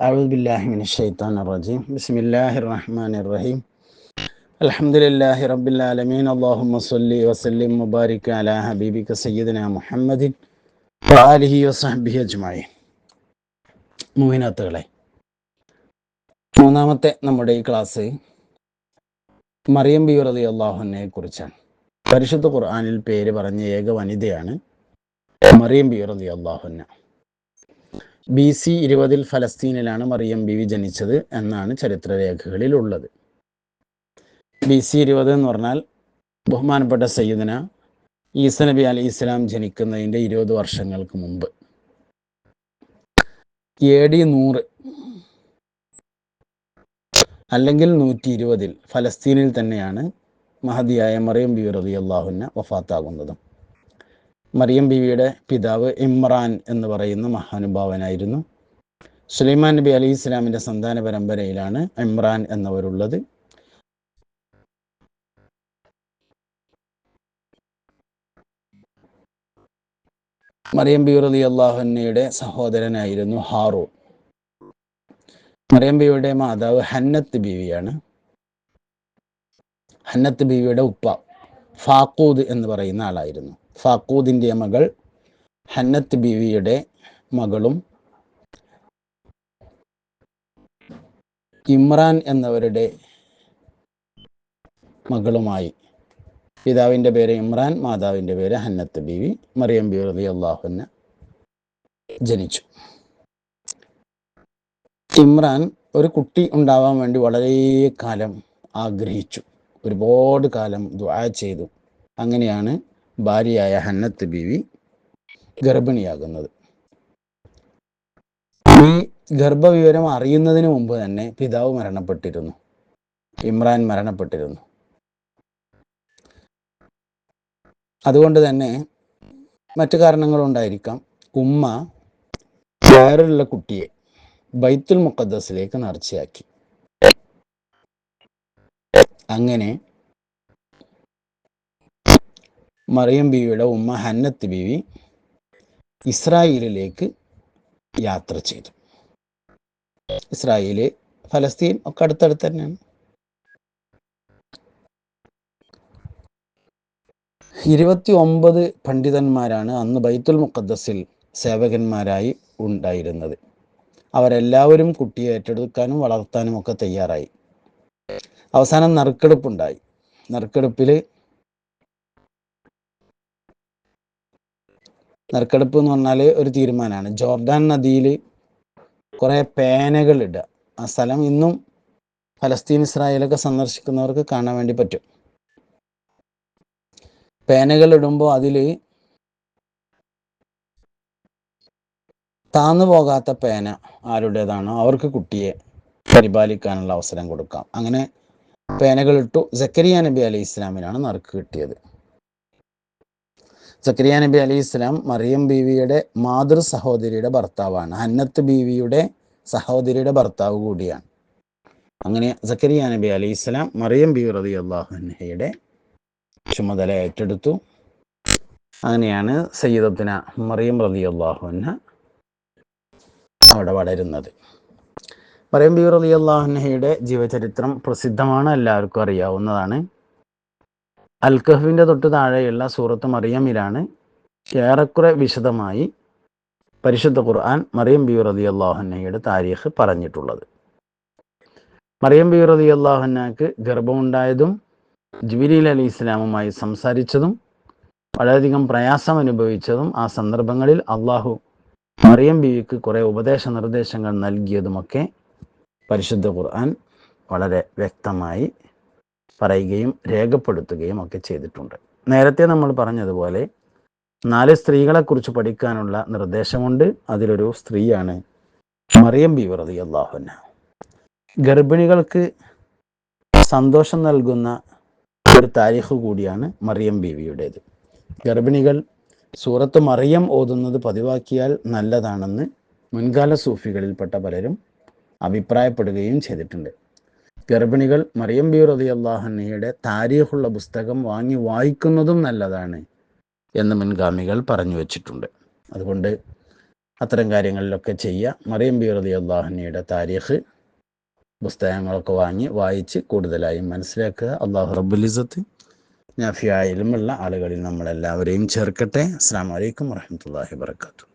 أعوذ بالله من الشيطان الرجيم بسم الله الرحمن الرحيم الحمد لله رب العالمين اللهم صل وسلم وبارك على حبيبك سيدنا محمد وآله وصحبه أجمعين. മുഅ്മിനാത്തുകളെ, മൂന്നാമത്തെ നമ്മുടെ ഈ ക്ലാസ് മറിയം ബി റളിയല്ലാഹു അൻഹയെ കുറിച്ചാണ്. പരിശുദ്ധ ഖുർആനിൽ പേര് പറഞ്ഞ ഏക വനിതയാണ് മറിയം ബി റളിയല്ലാഹു അൻഹ. BC 20 ഫലസ്തീനിലാണ് മറിയം ബീവി ജനിച്ചത് എന്നാണ് ചരിത്രരേഖകളിൽ ഉള്ളത്. BC 20 എന്ന് പറഞ്ഞാൽ ബഹുമാനപ്പെട്ട സയ്യിദന ഈസ നബി അലൈഹി ഇസ്ലാം ജനിക്കുന്നതിൻ്റെ 20 വർഷങ്ങൾക്ക് മുമ്പ്. AD 100 അല്ലെങ്കിൽ 120 ഫലസ്തീനിൽ തന്നെയാണ് മഹദിയായ മറിയം ബീവി റളിയല്ലാഹു അൻഹ വഫാത്താകുന്നത്. മറിയം ബീവിയുടെ പിതാവ് ഇമ്രാൻ എന്ന് പറയുന്ന മഹാനുഭാവനായിരുന്നു. സുലൈമാൻ നബി അലൈഹി ഇസ്ലാമിൻ്റെ സന്താന പരമ്പരയിലാണ് ഇമ്രാൻ എന്നവരുള്ളത്. മറിയം ബീവി റളിയല്ലാഹു അൻഹയുടെ സഹോദരനായിരുന്നു ഹാറൂൻ. മറിയം ബീവിയുടെ മാതാവ് ഹന്നത്ത് ബീവിയാണ്. ഹന്നത്ത് ബീവിയുടെ ഉപ്പ ഫാക്കൂദ് എന്ന് പറയുന്ന ആളായിരുന്നു. ഫാക്കൂദിൻ്റെ മകൾ ഹന്നത്ത് ബീവിയുടെ മകളും ഇമ്രാൻ എന്നവരുടെ മകളുമായി, പിതാവിൻ്റെ പേര് ഇമ്രാൻ, മാതാവിൻ്റെ പേര് ഹന്നത്ത് ബീവി, മറിയം ബീവി റളിയല്ലാഹു അൻഹ ജനിച്ചു. ഇമ്രാൻ ഒരു കുട്ടി ഉണ്ടാവാൻ വേണ്ടി വളരെ കാലം ആഗ്രഹിച്ചു, ഒരുപാട് കാലം ദുആ ചെയ്തു. അങ്ങനെയാണ് ഭാര്യയായ ഹന്നത്ത് ബീവി ഗർഭിണിയാകുന്നത്. ഈ ഗർഭവിവരം അറിയുന്നതിന് മുമ്പ് തന്നെ പിതാവ് മരണപ്പെട്ടിരുന്നു, ഇമ്രാൻ മരണപ്പെട്ടിരുന്നു. അതുകൊണ്ട് തന്നെ മറ്റു കാരണങ്ങളുണ്ടായിരിക്കാം, ഉമ്മ വയറിലുള്ള കുട്ടിയെ ബൈത്തുൽ മുഖദ്ദസിലേക്ക് നേർച്ചയാക്കി. അങ്ങനെ മറിയം ബീവിയുടെ ഉമ്മ ഹന്നത്ത് ബീവി ഇസ്രായേലിലേക്ക് യാത്ര ചെയ്തു. ഇസ്രായേല്, ഫലസ്തീൻ ഒക്കെ അടുത്തടുത്ത് തന്നെയാണ്. 29 പണ്ഡിതന്മാരാണ് അന്ന് ബൈത്തുൽ മുഖദ്ദസിൽ സേവകന്മാരായി ഉണ്ടായിരുന്നത്. അവരെല്ലാവരും കുട്ടിയെ ഏറ്റെടുക്കാനും വളർത്താനും ഒക്കെ തയ്യാറായി. അവസാനം നറുക്കെടുപ്പുണ്ടായി. നറുക്കെടുപ്പ് എന്ന് പറഞ്ഞാൽ ഒരു തീരുമാനമാണ്. ജോർദാൻ നദിയിൽ കുറേ പേനകൾ ഇടുക. ആ സ്ഥലം ഇന്നും ഫലസ്തീൻ, ഇസ്രായേലൊക്കെ സന്ദർശിക്കുന്നവർക്ക് കാണാൻ വേണ്ടി പറ്റും. പേനകൾ ഇടുമ്പോൾ അതിൽ താന്നു പോകാത്ത പേന ആരുടേതാണോ അവർക്ക് കുട്ടിയെ പരിപാലിക്കാനുള്ള അവസരം കൊടുക്കാം. അങ്ങനെ പേനകൾ ഇട്ടു. സക്കരിയ നബി അലൈഹി ഇസ്ലാമിനാണ് നറുക്ക് കിട്ടിയത്. സക്കരിയ നബി അലൈഹി ഇസ്ലാം മറിയം ബീവിയുടെ മാതൃ സഹോദരിയുടെ ഭർത്താവാണ്. ഹന്നത്ത് ബീവിയുടെ സഹോദരിയുടെ ഭർത്താവ് കൂടിയാണ്. അങ്ങനെ സക്കരിയ നബി അലൈഹി ഇസ്ലാം മറിയം ബീവി റളിയല്ലാഹു അൻഹയുടെ ചുമതല ഏറ്റെടുത്തു. അങ്ങനെയാണ് സയ്യിദത്തുന മറിയം റളിയല്ലാഹു അൻഹ അവിടെ വളരുന്നത്. മറിയം ബീവി റളിയല്ലാഹു അൻഹയുടെ ജീവചരിത്രം പ്രസിദ്ധമാണ്, എല്ലാവർക്കും അറിയാവുന്നതാണ്. അൽ കഹ്ഫിൻ്റെ തൊട്ട് താഴെയുള്ള സൂറത്ത് മറിയമിലാണ് ഏറെക്കുറെ വിശദമായി പരിശുദ്ധ ഖുർആൻ മറിയം ബീവി റളിയല്ലാഹു അൻഹയുടെ താരീഖ് പറഞ്ഞിട്ടുള്ളത്. മറിയം ബീവി റളിയല്ലാഹു അൻഹയ്ക്ക് ഗർഭമുണ്ടായതും ജിബ്രീൽ അലൈഹി ഇസ്ലാമുമായി സംസാരിച്ചതും വളരെയധികം പ്രയാസം അനുഭവിച്ചതും ആ സന്ദർഭങ്ങളിൽ അള്ളാഹു മറിയം ബീവിക്ക് കുറേ ഉപദേശ നിർദ്ദേശങ്ങൾ നൽകിയതുമൊക്കെ പരിശുദ്ധ ഖുർആൻ വളരെ വ്യക്തമായി പറയുകയും രേഖപ്പെടുത്തുകയും ഒക്കെ ചെയ്തിട്ടുണ്ട്. നേരത്തെ നമ്മൾ പറഞ്ഞതുപോലെ 4 സ്ത്രീകളെക്കുറിച്ച് പഠിക്കാനുള്ള നിർദ്ദേശമുണ്ട്. അതിലൊരു സ്ത്രീയാണ് മറിയം ബീവി റളിയല്ലാഹു അൻഹ. ഗർഭിണികൾക്ക് സന്തോഷം നൽകുന്ന ഒരു താരീഖ് കൂടിയാണ് മറിയം ബീവിയുടേത്. ഗർഭിണികൾ സൂറത്ത് മറിയം ഓതുന്നത് പതിവാക്കിയാൽ നല്ലതാണെന്ന് മുൻകാല സൂഫികളിൽപ്പെട്ട പലരും അഭിപ്രായപ്പെടുകയും ചെയ്തിട്ടുണ്ട്. ഗർഭിണികൾ മറിയം ബീവി റളിയല്ലാഹു അൻഹയുടെ താരീഖുള്ള പുസ്തകം വാങ്ങി വായിക്കുന്നതും നല്ലതാണ് എന്ന് മുൻഗാമികൾ പറഞ്ഞു വച്ചിട്ടുണ്ട്. അതുകൊണ്ട് അത്തരം കാര്യങ്ങളിലൊക്കെ ചെയ്യുക. മറിയം ബി റളിയല്ലാഹു അൻഹയുടെ താരീഖ് പുസ്തകങ്ങളൊക്കെ വായിച്ച് കൂടുതലായും മനസ്സിലാക്കുക. അല്ലാഹു റബ്ബുൽ ഇസ്സത്ത് നാഫിയായ ഇൽമുള്ള ആളുകളിൽ നമ്മളെല്ലാവരെയും ചേർക്കട്ടെ. അസ്സലാമു അലൈക്കും വറഹ്മത്തുള്ളാഹി വബറകാതുഹു.